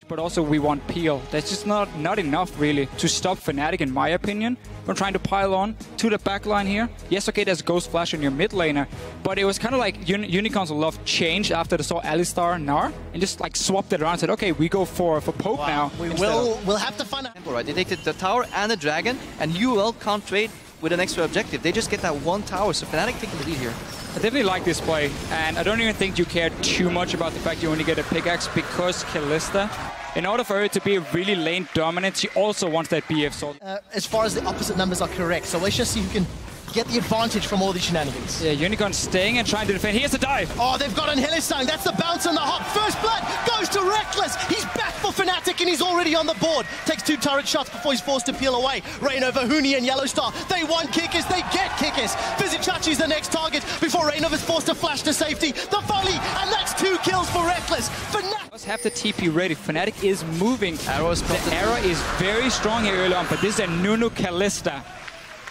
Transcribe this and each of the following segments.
But also we want peel. That's just not enough really to stop Fnatic, in my opinion, from trying to pile on to the backline here. Yes, okay, there's Ghost Flash in your mid laner, but it was kind of like Unicorns of Love changed after they saw Alistar Gnar and just like swapped it around and said, okay, we go for Pope now. We'll have to find out. Right, they take the tower and the dragon, and UOL can't trade with an extra objective. They just get that one tower, so Fnatic taking the lead here. I definitely like this play, and I don't even think you care too much about the fact you only get a pickaxe, because Kalista, in order for her to be really lane dominant, she also wants that BF sword. As far as the opposite numbers are correct, so let's just see who can get the advantage from all these shenanigans. Yeah, Unicorn staying and trying to defend. He has to dive. Oh, they've got on Hylissang. That's the bounce on the hop. First blood goes to Reckless. He's back for Fnatic and he's already on the board. Takes 2 turret shots before he's forced to peel away. Rain over Huni and Yellowstar. They want Kickers. They get Kickers. Vizichachi's the next target before Rainover's forced to flash to safety. The volley, and that's 2 kills for Reckless. Fnatic Have the TP ready. Fnatic is moving. The arrow is very strong here early on, but this is a Nunu Kalista.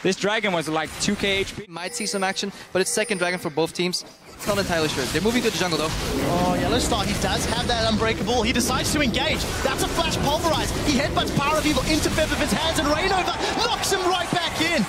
This dragon was like 2k HP. Might see some action, but it's second dragon for both teams. It's not entirely sure. They're moving to the jungle though. Oh, Yellowstar, he does have that unbreakable. He decides to engage. That's a flash pulverize. He headbutts Power of Evil into Featherfit's hands, and Rainover knocks him right back in.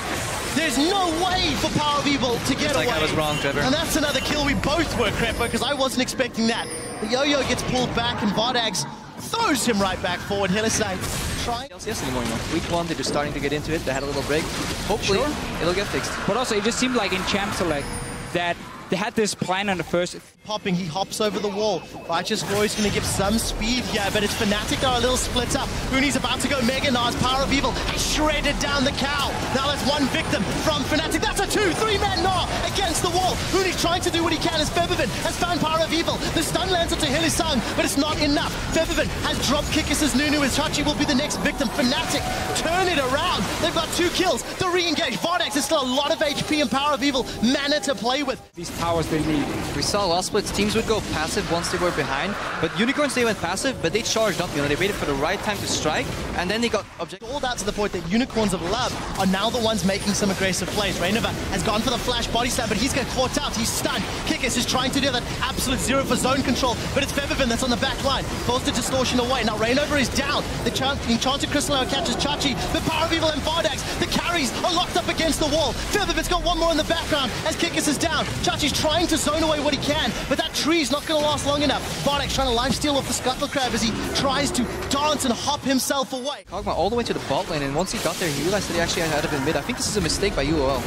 There's no way for Power of Evil to get away. Like I was wrong, Trevor. And that's another kill. We both were, Crepper, because I wasn't expecting that. The Yo-Yo gets pulled back, and Vardags throws him right back forward. Hylissang trying. LCS anymore, you know. Week 1, they're just starting to get into it. They had a little break. Hopefully, it'll get fixed. But also, it just seemed like in Champ Select that they had this plan on the first. Popping, he hops over the wall. Righteous Glory's going to give some speed here, but it's Fnatic are a little split up. Huni's about to go Mega Nars. Power of Evil has shredded down the cow. Now that's 1 victim from Fnatic. That's a 3-man Gnar against the wall. Huni's trying to do what he can as Featherfit has found Power of Evil. The stun lands onto Hylissang, but it's not enough. Featherfit has dropped Kikis' Nunu as Chachi will be the next victim. Fnatic turn it around. They've got 2 kills. The re-engage. Vardags has still a lot of HP and Power of Evil mana to play with. These towers they need. We saw last splits, teams would go passive once they were behind, but Unicorns, they went passive, but they charged up, you know, they waited for the right time to strike, and then they got objective. All that to the point that Unicorns of Love are now the ones making some aggressive plays. Rainover has gone for the flash body slam, but he's got caught out, he's stunned. Kikis is trying to do that absolute 0 for zone control, but it's Featherfin that's on the back line. Pulls the distortion away. Now Rainover is down. The Enchanted Crystal Arrow catches Chachi, but Power of Evil and Vardags, the carries are locked up against the wall. Featherfin's got 1 more in the background as Kikis is down. Chachi's trying to zone away what he can, but that tree's not going to last long enough. Vardags trying to lifesteal off the Scuttle Crab as he tries to dance and hop himself away. Kog'Maw all the way to the bot lane, and once he got there, he realized that he actually had it in mid. I think this is a mistake by UOL.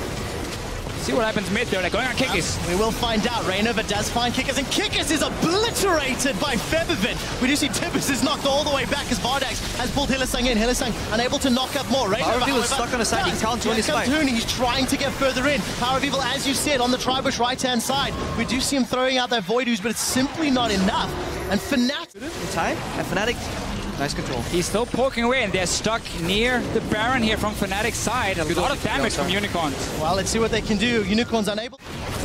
See what happens mid there. They're going on Kikis. We will find out. Rainover does find Kikis, and Kikis is obliterated by Featherfit. We do see Tibbers is knocked all the way back as Vardags has pulled Hylissang in. Hylissang unable to knock up more. Power of Evil is stuck on the side. He can't join his fight. He's trying to get further in. Power of Evil, as you said, on the Tribush right-hand side. We do see him throwing out their Void Ooze, but it's simply not enough. And Fnatic in time, and Fnatic, nice control. He's still poking away, and they're stuck near the Baron here from Fnatic's side. A lot of damage from Unicorns. Well, let's see what they can do. Unicorns unable.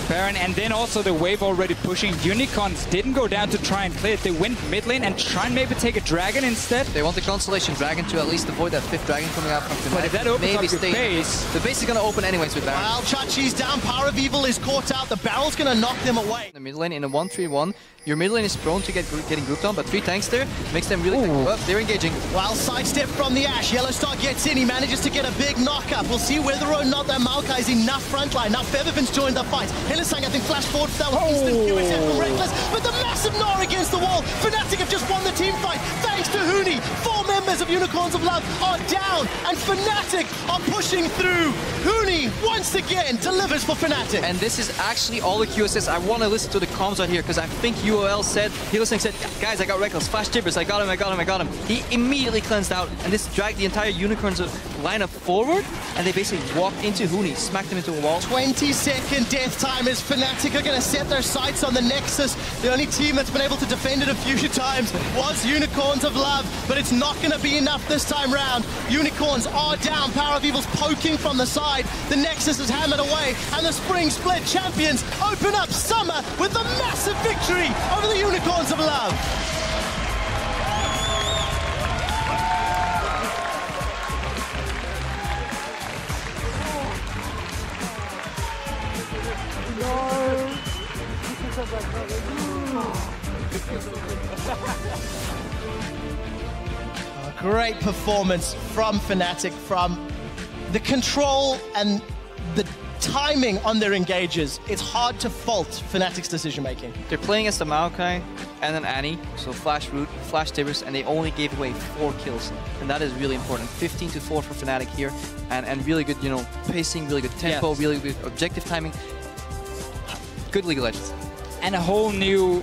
Baron, and then also the wave already pushing. Unicorns didn't go down to try and play it. They went mid lane and try and maybe take a dragon instead. They want the Constellation Dragon to at least avoid that 5th dragon coming out from Fnatic. But if that opens up your base... The base is going to open anyways with Baron. Well, Chachi's down. Power of Evil is caught out. The barrel's going to knock them away. In the mid lane in a 1-3-1. Your mid lane is prone to getting grouped on, but 3 tanks there makes them really quick. Oh, they're engaging. Well, sidestep from the Ashe. Yellowstar gets in. He manages to get a big knock-up. We'll see whether or not that Maokai is enough frontline. Now Featherfin's joined the fight. Hylissang, I think, flashed forward for that one. Instant QSF from Reckless, but the massive Gnar against the wall. Fnatic have just won the team fight thanks to Huni. 4 members of Unicorns of Love are down, and Fnatic are pushing through. Huni, once again, delivers for Fnatic. And this is actually all the QSS. I want to listen to the comms right here, because I think UOL said, Hylissang said, guys, I got Reckless, flash Tibbers, I got him. He immediately cleansed out, and this dragged the entire Unicorns lineup forward, and they basically walked into Huni, smacked him into a wall. 20-second death time as Fnatic are going to set their sights on the Nexus. The only team that's been able to defend it a few times was Unicorns of Love, but it's not going to be enough this time round. Unicorns are down. Power of Evil's poking from the side. The Nexus is hammered away, and the Spring Split champions open up summer with a massive victory over the Unicorns of Love. No. great performance from Fnatic, from the control and the timing on their engages. It's hard to fault Fnatic's decision making. They're playing as the Maokai and then Annie, so Flash Root, Flash Tibbers, and they only gave away 4 kills. And that is really important. 15-4 for Fnatic here, and really good, you know, pacing, really good tempo, Yes. really good objective timing. Good League of Legends. And a whole new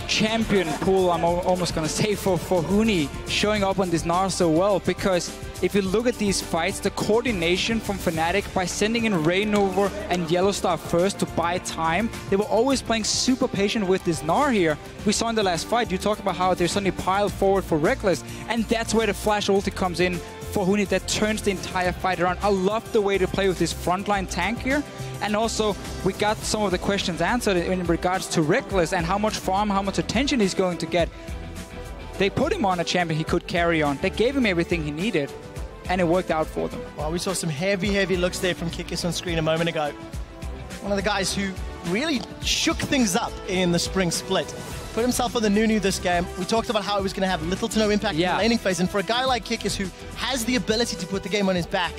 champion pool, I'm almost going to say, for Huni showing up on this Gnar so well, because if you look at these fights, the coordination from Fnatic by sending in Rainover and Yellowstar first to buy time, they were always playing super patient with this Gnar here. We saw in the last fight, you talk about how they suddenly piled forward for Reckless, and that's where the flash ulti comes in for Huni that turns the entire fight around. I love the way to play with this frontline tank here. And also, we got some of the questions answered in regards to Reckless and how much farm, how much attention he's going to get. They put him on a champion he could carry on. They gave him everything he needed, and it worked out for them. Well, we saw some heavy looks there from Kikis on screen a moment ago. One of the guys who really shook things up in the spring split. Put himself on the Nunu this game. We talked about how it was going to have little to no impact in the laning phase, and for a guy like Kikis who has the ability to put the game on his back,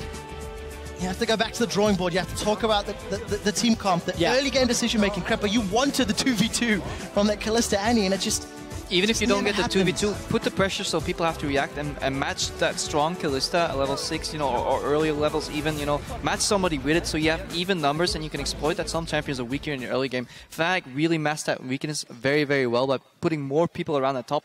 you have to go back to the drawing board. You have to talk about the team comp, the early game decision-making. Crepper, you wanted the 2v2 from that Kalista Annie, and it just... Even if you don't get the 2v2, put the pressure so people have to react and match that strong Kalista at level 6, you know, or earlier levels even, you know, match somebody with it so you have even numbers and you can exploit that some champions are weaker in the early game. Fnatic really masked that weakness very well by putting more people around the top